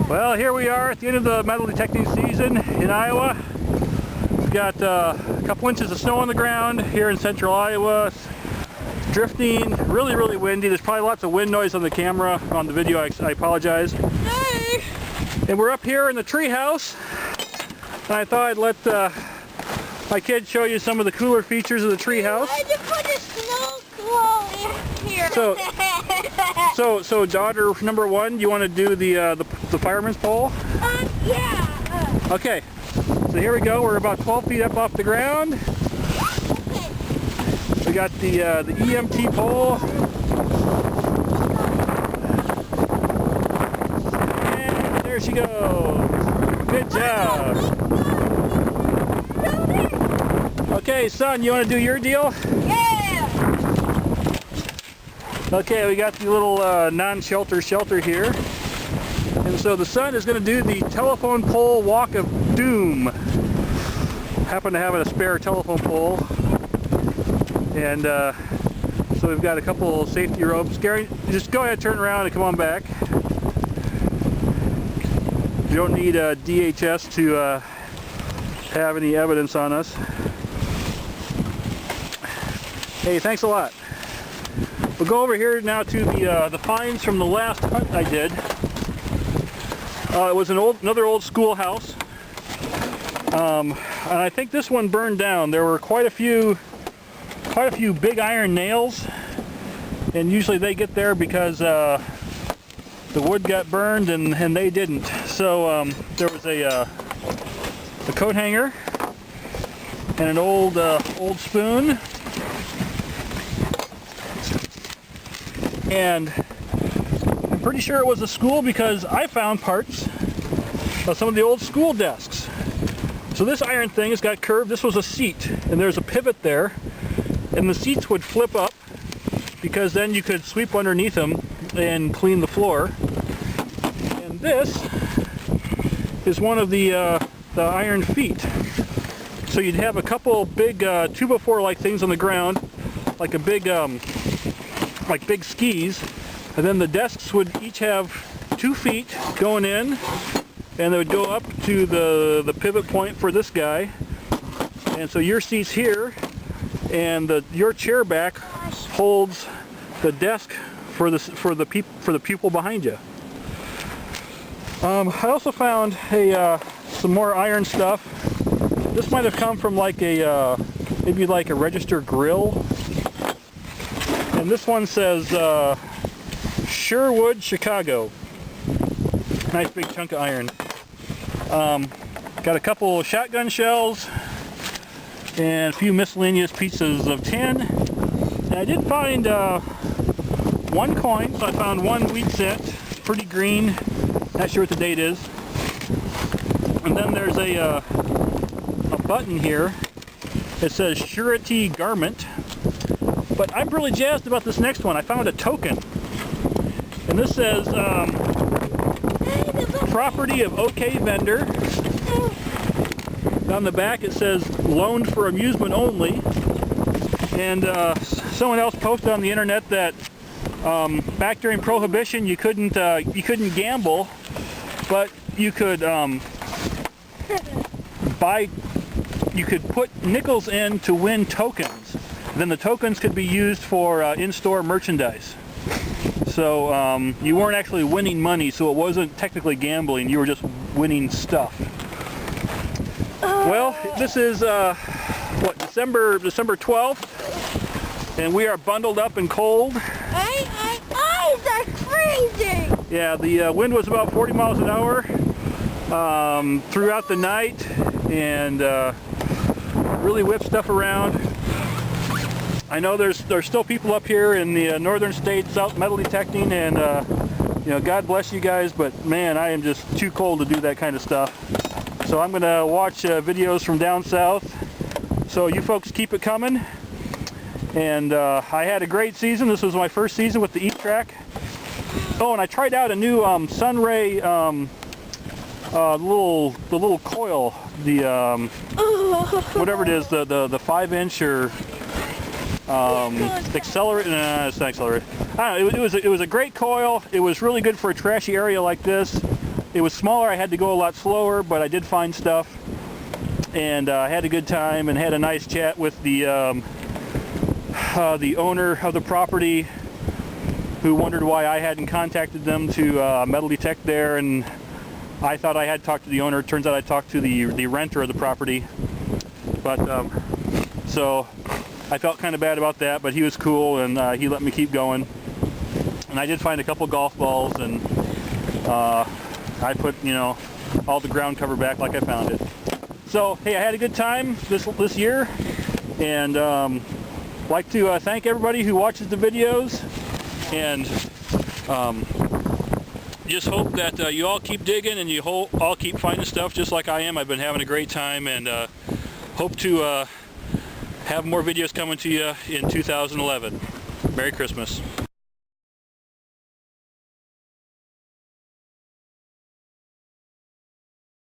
Well, here we are at the end of the metal detecting season in Iowa. We've got a couple inches of snow on the ground here in central Iowa. It's drifting, really windy. There's probably lots of wind noise on the camera, on the video. I apologize. Hey. And we're up here in the tree house. And I thought I'd let my kids show you some of the cooler features of the tree house. I just put a snow globe in here. So daughter number one, you want to do the fireman's pole? Yeah. Okay. So here we go. We're about 12 feet up off the ground. Okay. We got the EMT pole. And there she goes. Good job. Okay, son, you want to do your deal? Yeah. Okay, we got the little non-shelter shelter here. And so the son is going to do the telephone pole walk of doom. Happen to have a spare telephone pole. And so we've got a couple safety ropes. Gary, just go ahead, turn around and come on back. You don't need a DHS to have any evidence on us. Hey, thanks a lot. We'll go over here now to the finds from the last hunt I did. It was another old schoolhouse, and I think this one burned down. There were quite a few big iron nails, and usually they get there because the wood got burned and they didn't. So there was a coat hanger and an old spoon. And I'm pretty sure it was a school because I found parts of some of the old school desks. So this iron thing has got curved. This was a seat, and there's a pivot there, and the seats would flip up because then you could sweep underneath them and clean the floor. And this is one of the iron feet. So you'd have a couple big 2x4 like things on the ground, like a big like big skis, and then the desks would each have 2 feet going in, and they would go up to the pivot point for this guy. And so your seat's here, and your chair back holds the desk for the pupil behind you. I also found some more iron stuff. This might have come from like maybe like a register grill. And this one says Sherwood, Chicago. Nice big chunk of iron. Got a couple shotgun shells and a few miscellaneous pieces of tin. And I did find one coin, so I found one wheat cent, pretty green, not sure what the date is. And then there's a button here. It says surety garment. But I'm really jazzed about this next one. I found a token. And this says, property of OK vendor. On the back it says, loaned for amusement only. And someone else posted on the internet that back during Prohibition you couldn't gamble, but you could you could put nickels in to win tokens. Then the tokens could be used for in-store merchandise. So you weren't actually winning money, so it wasn't technically gambling, you were just winning stuff. Well, this is what, December 12th, and we are bundled up and cold. My eyes are freezing. Yeah, the wind was about 40 miles an hour throughout the night, and really whipped stuff around. I know there's still people up here in the northern states out metal detecting, and you know, God bless you guys, but man, I am just too cold to do that kind of stuff. So I'm gonna watch videos from down south. So you folks keep it coming. And I had a great season. This was my first season with the E-Trac. Oh, and I tried out a new SunRay the little coil, the whatever it is, the 5-inch or accelerate. Nah, it's not accelerate. I don't know. It was a great coil. It was really good for a trashy area like this. it was smaller. I had to go a lot slower, but I did find stuff, and I had a good time and had a nice chat with the owner of the property, who wondered why I hadn't contacted them to metal detect there, and I thought I had talked to the owner. It turns out I talked to the renter of the property. But so I felt kind of bad about that, but he was cool, and he let me keep going. And I did find a couple golf balls, and I put, you know, all the ground cover back like I found it. So hey, I had a good time this year, and like to thank everybody who watches the videos, and just hope that you all keep digging and you all keep finding stuff just like I am. I've been having a great time, and hope to have more videos coming to you in 2011. Merry Christmas.